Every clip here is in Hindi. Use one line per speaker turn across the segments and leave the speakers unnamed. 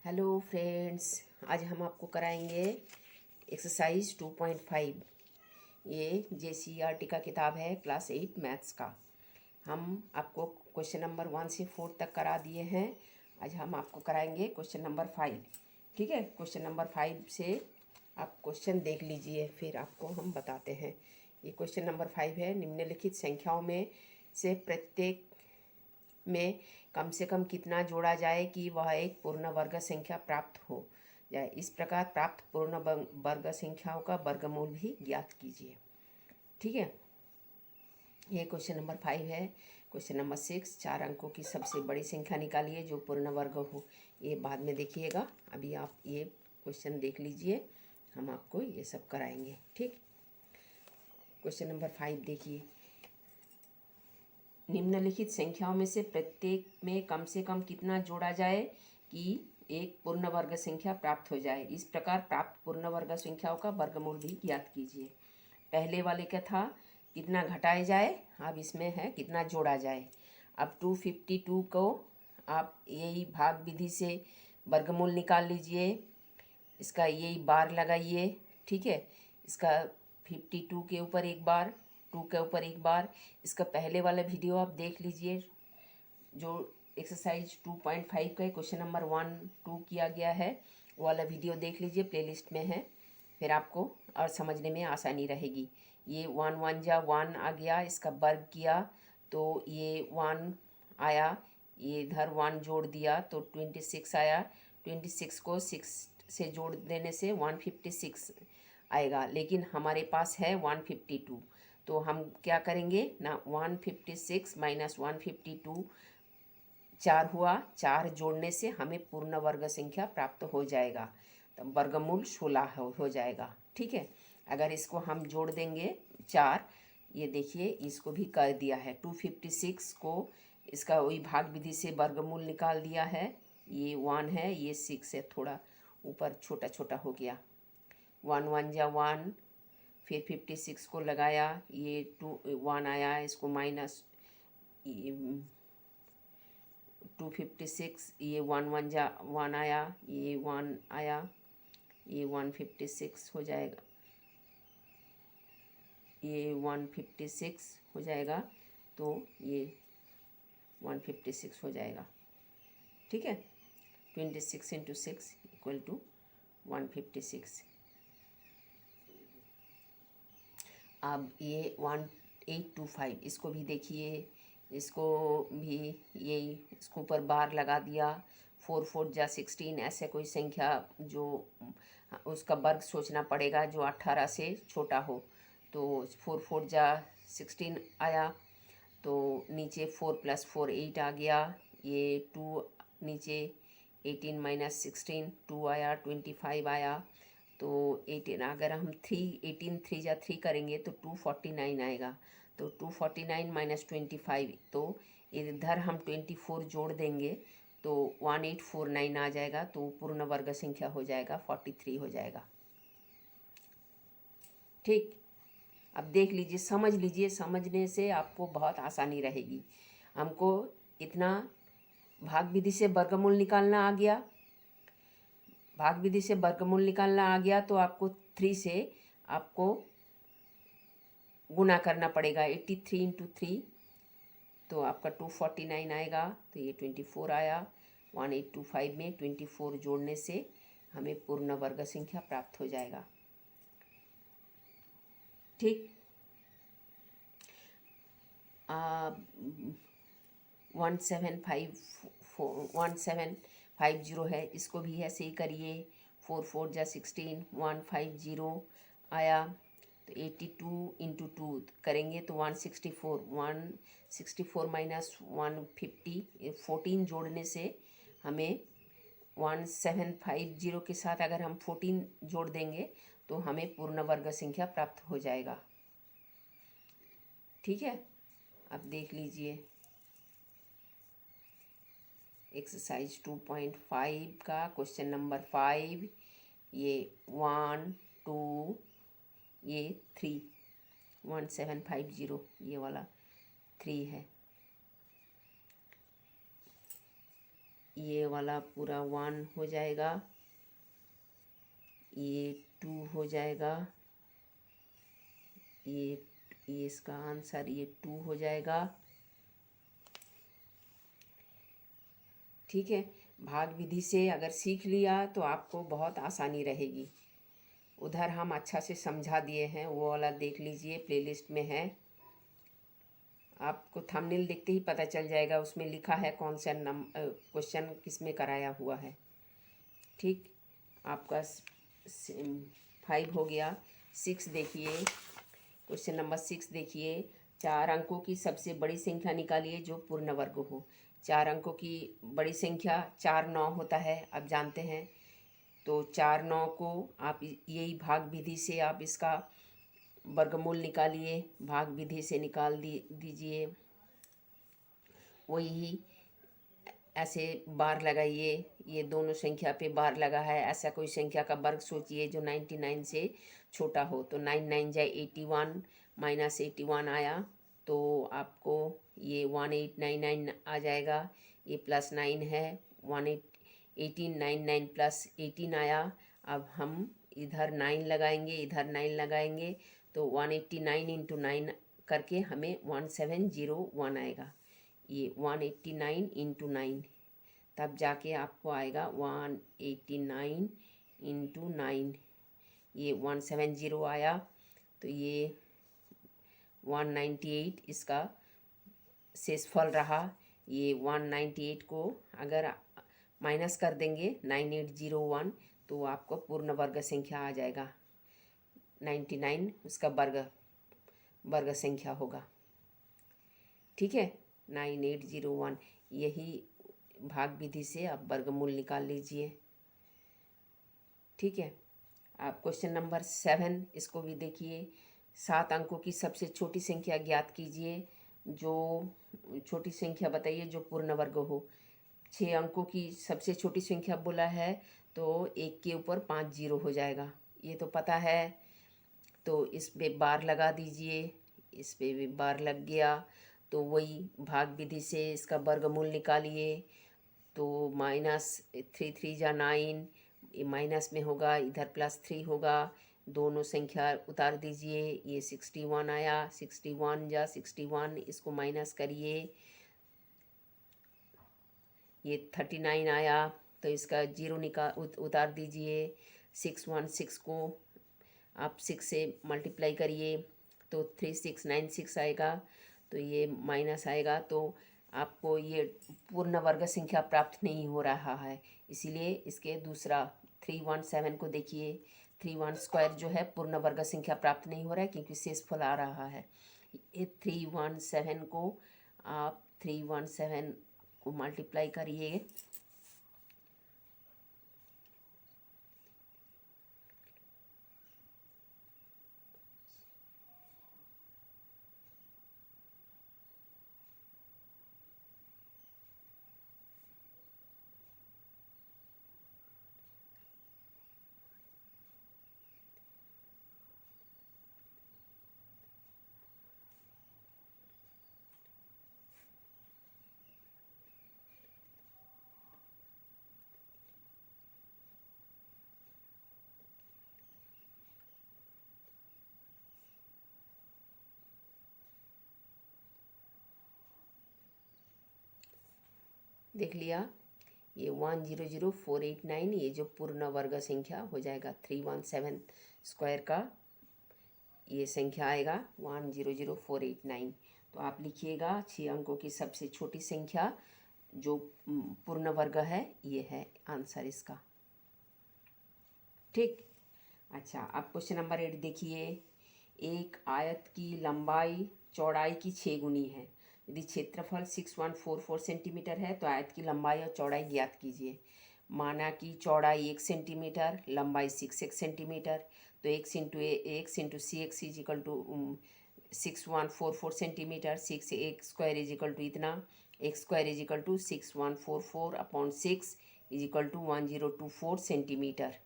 हेलो फ्रेंड्स, आज हम आपको कराएंगे एक्सरसाइज 2.5। ये JCERT का किताब है, क्लास 8 मैथ्स का। हम आपको क्वेश्चन नंबर 1 से 4 तक करा दिए हैं। आज हम आपको कराएंगे क्वेश्चन नंबर 5। ठीक है, क्वेश्चन नंबर 5 से आप क्वेश्चन देख लीजिए, फिर आपको हम बताते हैं। ये क्वेश्चन नंबर 5 है। निम्नलिखित संख्याओं में से प्रत्येक में कम से कम कितना जोड़ा जाए कि वह एक पूर्ण वर्ग संख्या प्राप्त हो जाए। इस प्रकार प्राप्त पूर्ण वर्ग संख्याओं का वर्गमूल भी ज्ञात कीजिए। ठीक है, ये क्वेश्चन नंबर 5 है। क्वेश्चन नंबर 6, 4 अंकों की सबसे बड़ी संख्या निकालिए जो पूर्ण वर्ग हो। ये बाद में देखिएगा, अभी आप ये क्वेश्चन देख लीजिए, हम आपको ये सब कराएंगे। ठीक, क्वेश्चन नंबर 5 देखिए। निम्नलिखित संख्याओं में से प्रत्येक में कम से कम कितना जोड़ा जाए कि एक पूर्ण वर्ग संख्या प्राप्त हो जाए। इस प्रकार प्राप्त पूर्ण वर्ग संख्याओं का वर्गमूल भी ज्ञात कीजिए। पहले वाले क्या था, कितना घटाया जाए, अब इसमें है कितना जोड़ा जाए। अब 252 को आप यही भाग विधि से वर्गमूल निकाल लीजिए, इसका यही बार लगाइए। ठीक है, इसका 52 के ऊपर एक बार, 2 के ऊपर एक बार। इसका पहले वाला वीडियो आप देख लीजिए जो एक्सरसाइज 2.5 का क्वेश्चन नंबर 1 2 किया गया है, वो वाला वीडियो देख लीजिए, प्लेलिस्ट में है। फिर आपको और समझने में आसानी रहेगी। ये 1 1 जा 1 आ गया, इसका वर्ग किया तो ये 1 आया, ये इधर 1 जोड़ दिया तो 26 आया। 26 को 6 से जोड़ देने से 156 आएगा, लेकिन हमारे पास है 152। तो हम क्या करेंगे ना, 156 माइनस 152 4 हुआ, 4 जोड़ने से हमें पूर्ण वर्ग संख्या प्राप्त हो जाएगा, तो वर्गमूल 16 हो जाएगा। ठीक है, अगर इसको हम जोड़ देंगे 4, ये देखिए इसको भी कर दिया है। 256 को इसका वही भाग विधि से वर्गमूल निकाल दिया है। ये 1 है, ये 6 है, थोड़ा ऊपर छोटा छोटा हो गया। 1 1 जा 1, फिर 56 को लगाया, ये 2 1 आया, इसको माइनस 256, ये 1 1 जा 1 आया, ये 1 आया, ये 156 हो जाएगा, ये 156 हो जाएगा, तो ये 156 हो जाएगा। ठीक है, 26 इंटू 6 इक्वल टू 156। अब ये 1825, इसको भी देखिए, इसको भी यही, इसको ऊपर बार लगा दिया। 4 4 जा 16, ऐसे कोई संख्या जो उसका वर्ग सोचना पड़ेगा जो 18 से छोटा हो। तो 4 4 जा 16 आया, तो नीचे 4 + 4 8 आ गया, ये 2 नीचे 18 माइनस 16 2 आया, 25 आया। तो 18 अगर हम 18 3 जा 3 करेंगे तो 249 आएगा। तो 249 माइनस 25, तो इधर हम 24 जोड़ देंगे तो 1849 आ जाएगा, तो पूर्ण वर्ग संख्या हो जाएगा 43 हो जाएगा। ठीक, अब देख लीजिए, समझ लीजिए, समझने से आपको बहुत आसानी रहेगी। हमको इतना भाग विधि से वर्गमूल निकालना आ गया, भाग विधि से वर्गमूल निकालना आ गया, तो आपको 3 से आपको गुना करना पड़ेगा। 83 इंटू 3, तो आपका 249 आएगा, तो ये 24 आया। 1825 में 24 जोड़ने से हमें पूर्ण वर्ग संख्या प्राप्त हो जाएगा। ठीक, 1750 है, इसको भी ऐसे ही करिए। 4 4 जा 16, 150 आया, तो 82 इंटू 2 करेंगे तो 164, 164 माइनस 150, 14 जोड़ने से हमें 1750 के साथ अगर हम 14 जोड़ देंगे तो हमें पूर्ण वर्ग संख्या प्राप्त हो जाएगा। ठीक है, अब देख लीजिए एक्सरसाइज 2.5 का क्वेश्चन नंबर 5। ये 1 2, ये 3, 1750 ये वाला 3 है। ये वाला पूरा 1 हो जाएगा, ये 2 हो जाएगा, ये इसका आंसर ये 2 हो जाएगा। ठीक है, भाग विधि से अगर सीख लिया तो आपको बहुत आसानी रहेगी। उधर हम अच्छा से समझा दिए हैं, वो वाला देख लीजिए, प्लेलिस्ट में है। आपको थंबनेल देखते ही पता चल जाएगा, उसमें लिखा है कौन सा क्वेश्चन किस में कराया हुआ है। ठीक, आपका 5 हो गया। 6 देखिए, क्वेश्चन नंबर 6 देखिए। 4 अंकों की सबसे बड़ी संख्या निकालिए जो पूर्ण वर्ग हो। 4 अंकों की बड़ी संख्या 4 9 होता है, आप जानते हैं। तो 4 9 को आप यही भाग विधि से आप इसका वर्गमूल निकालिए, भाग विधि से निकाल दीजिए। वही ऐसे बार लगाइए, ये दोनों संख्या पे बार लगा है। ऐसा कोई संख्या का वर्ग सोचिए जो 99 से छोटा हो। तो 9 9 जाए 81, माइनस 81 आया तो आपको ये 1899 आ जाएगा। ये प्लस 9 है, 1899 प्लस 18 आया। अब हम इधर 9 लगाएंगे, इधर 9 लगाएंगे तो 189 इंटू 9 करके हमें 1701 आएगा। ये 189 इंटू 9, तब जाके आपको आएगा 189 इंटू 9, ये 170 आया। तो ये 198 इसका शेषफल रहा। ये 198 को अगर माइनस कर देंगे 9801 तो आपको पूर्ण वर्ग संख्या आ जाएगा। 99 उसका वर्ग संख्या होगा। ठीक है, 9801। यही भाग विधि से आप वर्गमूल निकाल लीजिए। ठीक है, आप क्वेश्चन नंबर 7 इसको भी देखिए। 7 अंकों की सबसे छोटी संख्या ज्ञात कीजिए। जो छोटी संख्या बताइए जो पूर्ण वर्ग हो। 6 अंकों की सबसे छोटी संख्या बोला है तो 1 के ऊपर 5 जीरो हो जाएगा, ये तो पता है। तो इस पे बार लगा दीजिए, इस पे भी बार लग गया। तो वही भाग विधि से इसका वर्गमूल निकालिए। तो -3 3 जा 9, ये माइनस में होगा, इधर +3 होगा। दोनों संख्या उतार दीजिए, ये 61 आया। 61 जा 61, इसको माइनस करिए, ये 39 आया। तो इसका जीरो उतार दीजिए। 616 को आप 6 से मल्टीप्लाई करिए तो 3696 आएगा। तो ये माइनस आएगा, तो आपको ये पूर्ण वर्ग संख्या प्राप्त नहीं हो रहा है। इसीलिए इसके दूसरा 317 को देखिए। 31 स्क्वायर जो है पूर्ण वर्ग संख्या प्राप्त नहीं हो रहा है क्योंकि शेषफल आ रहा है। ये 317 को आप 317 को मल्टीप्लाई करिए। देख लिया, ये 100489 ये जो पूर्ण वर्ग संख्या हो जाएगा। 317 स्क्वायर का ये संख्या आएगा 100489। तो आप लिखिएगा 6 अंकों की सबसे छोटी संख्या जो पूर्ण वर्ग है, ये है आंसर इसका। ठीक, अच्छा अब क्वेश्चन नंबर 8 देखिए। एक आयत की लंबाई चौड़ाई की 6 गुनी है। यदि क्षेत्रफल 6144 सेंटीमीटर है तो आयत की लंबाई और चौड़ाई ज्ञात कीजिए। माना कि चौड़ाई 1 सेंटीमीटर, लंबाई 6 सेंटीमीटर। तो x into C x is equal to 6144 centimetre. 6 x square is equal to इतना, x square is equal to 6144 upon 6 is equal to 1024 centimetre.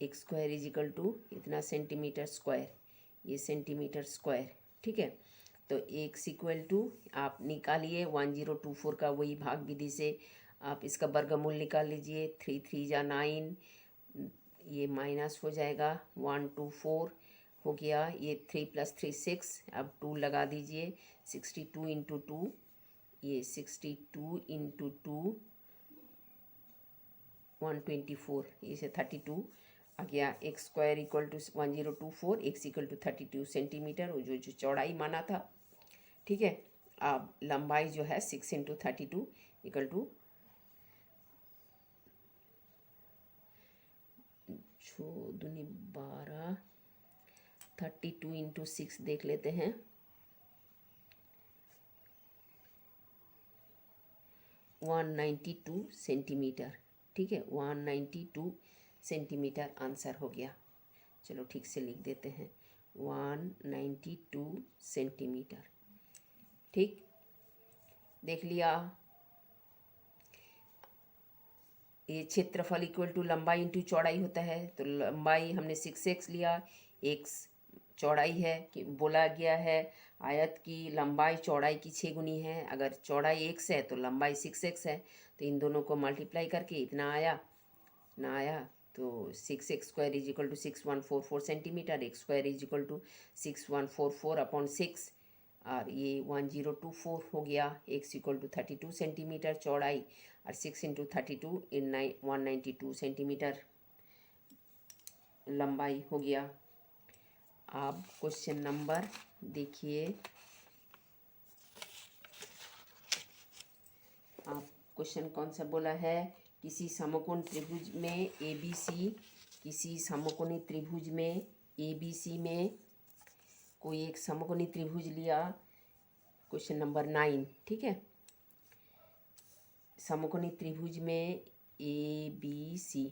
X square is equal to इतना सेंटीमीटर स्क्वायर, ये सेंटीमीटर स्क्वायर। ठीक है, तो x इक्वल टू आप निकालिए 1024 का वही भाग विधि से आप इसका वर्गमूल निकाल लीजिए। 3 3 जा 9, ये माइनस हो जाएगा 124 हो गया। ये 3 + 3 6, अब 2 लगा दीजिए। 62 इंटू 2, ये 62 इंटू 2 124, इसे 32 आ गया। X square equal to 1024, x equal to 32 centimetre, वो जो चौड़ाई माना था। ठीक है, अब लंबाई जो है 6 इंटू 32 इक्वल टू 12, 32 इंटू 6 देख लेते हैं। 192 सेंटीमीटर। ठीक है, 192 सेंटीमीटर आंसर हो गया। चलो ठीक से लिख देते हैं, 192 सेंटीमीटर। ठीक, देख लिया। ये क्षेत्रफल इक्वल टू लंबाई इंटू चौड़ाई होता है, तो लंबाई हमने 6x लिया, x चौड़ाई है कि बोला गया है आयत की लंबाई चौड़ाई की 6 गुनी है। अगर चौड़ाई x है तो लंबाई 6x है, तो इन दोनों को मल्टीप्लाई करके इतना आया ना आया, तो 6x² is equal to 6144 centimetre, x square is equal to 6144/6, और ये 1024 हो गया। x इक्वल टू 32 सेंटीमीटर चौड़ाई और 6 इंटू 32 इन 192 सेंटीमीटर लंबाई हो गया। अब क्वेश्चन नंबर देखिए, आप क्वेश्चन कौन सा बोला है, किसी समकोण त्रिभुज में ABC, किसी समकोणी त्रिभुज में ABC में कोई एक समकोणी त्रिभुज लिया। क्वेश्चन नंबर 9, ठीक है। समकोणी त्रिभुज में ABC,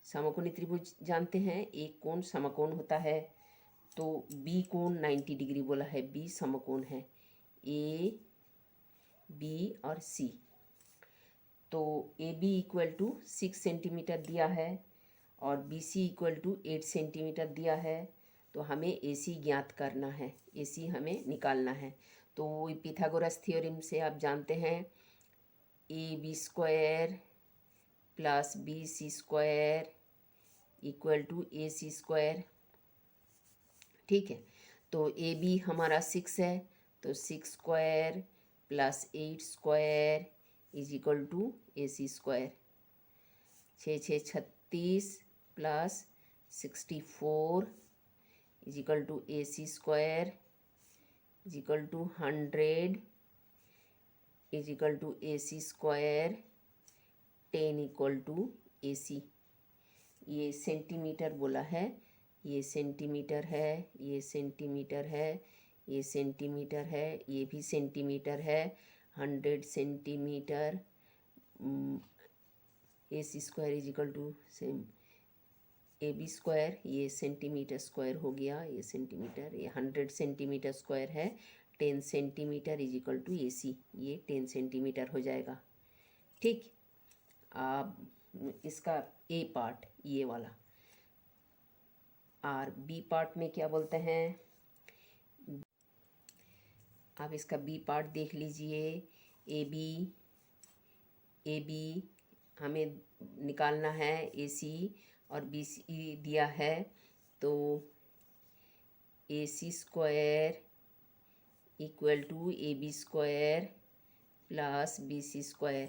समकोणी त्रिभुज जानते हैं, एक कोण समकोण होता है, तो B कोण 90 डिग्री बोला है, B समकोण है, A B और C। तो AB इक्वल टू 6 सेंटीमीटर दिया है और BC इक्वल टू 8 सेंटीमीटर दिया है, तो हमें AC ज्ञात करना है, AC हमें निकालना है। तो पिथागोरस थ्योरम से आप जानते हैं AB² plus BC² equal to AC²। ठीक है, तो AB हमारा 6 है, तो 6² plus 8² is equal to AC²। 6 6 36 plus 64 is equal to AC² is equal to 100 is equal to AC²। 10 equal to AC। ये सेंटीमीटर बोला है, ये सेंटीमीटर है, ये सेंटीमीटर है, ये सेंटीमीटर है, ये भी सेंटीमीटर है। 100 centimetre AC² is equal to same AB², ये सेंटीमीटर स्क्वायर हो गया, ये सेंटीमीटर, ये 100 सेंटीमीटर स्क्वायर है। 10 centimetre is equal to AC, ये 10 सेंटीमीटर हो जाएगा। ठीक, अब इसका A पार्ट ये वाला, और B पार्ट में क्या बोलते हैं, आप इसका B पार्ट देख लीजिए। AB हमें निकालना है, AC और BC दिया है, तो AC² equal to AB² plus BC²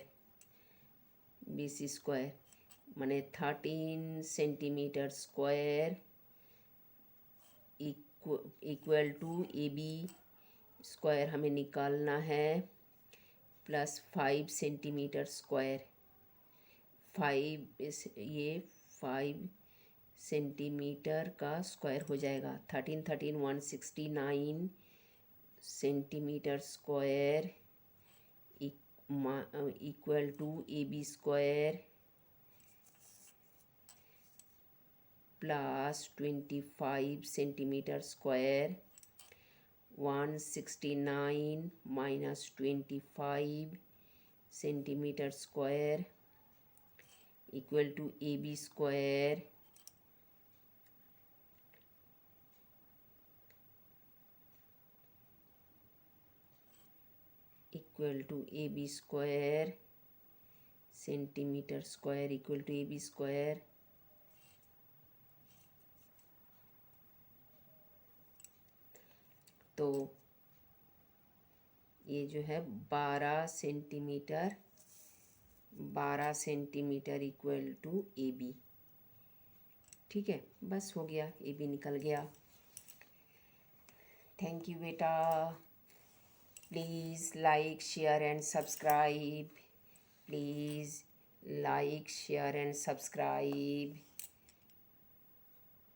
माने 13 centimetre square equal to AB² हमें निकालना है, प्लस 5 सेंटीमीटर स्क्वायर। 5 सेंटीमीटर का स्क्वायर हो जाएगा। 13 169 centimetre square equal to AB² plus 25 centimetre square. 169 minus 25 centimetre square equal to AB² equal to A B square, centimetre square equal to A B square, तो ये जो है 12 centimetre equal to A B. ठीक है, बस हो गया, ए बी निकल गया। थैंक यू बेटा। Please like share and subscribe, please like share and subscribe.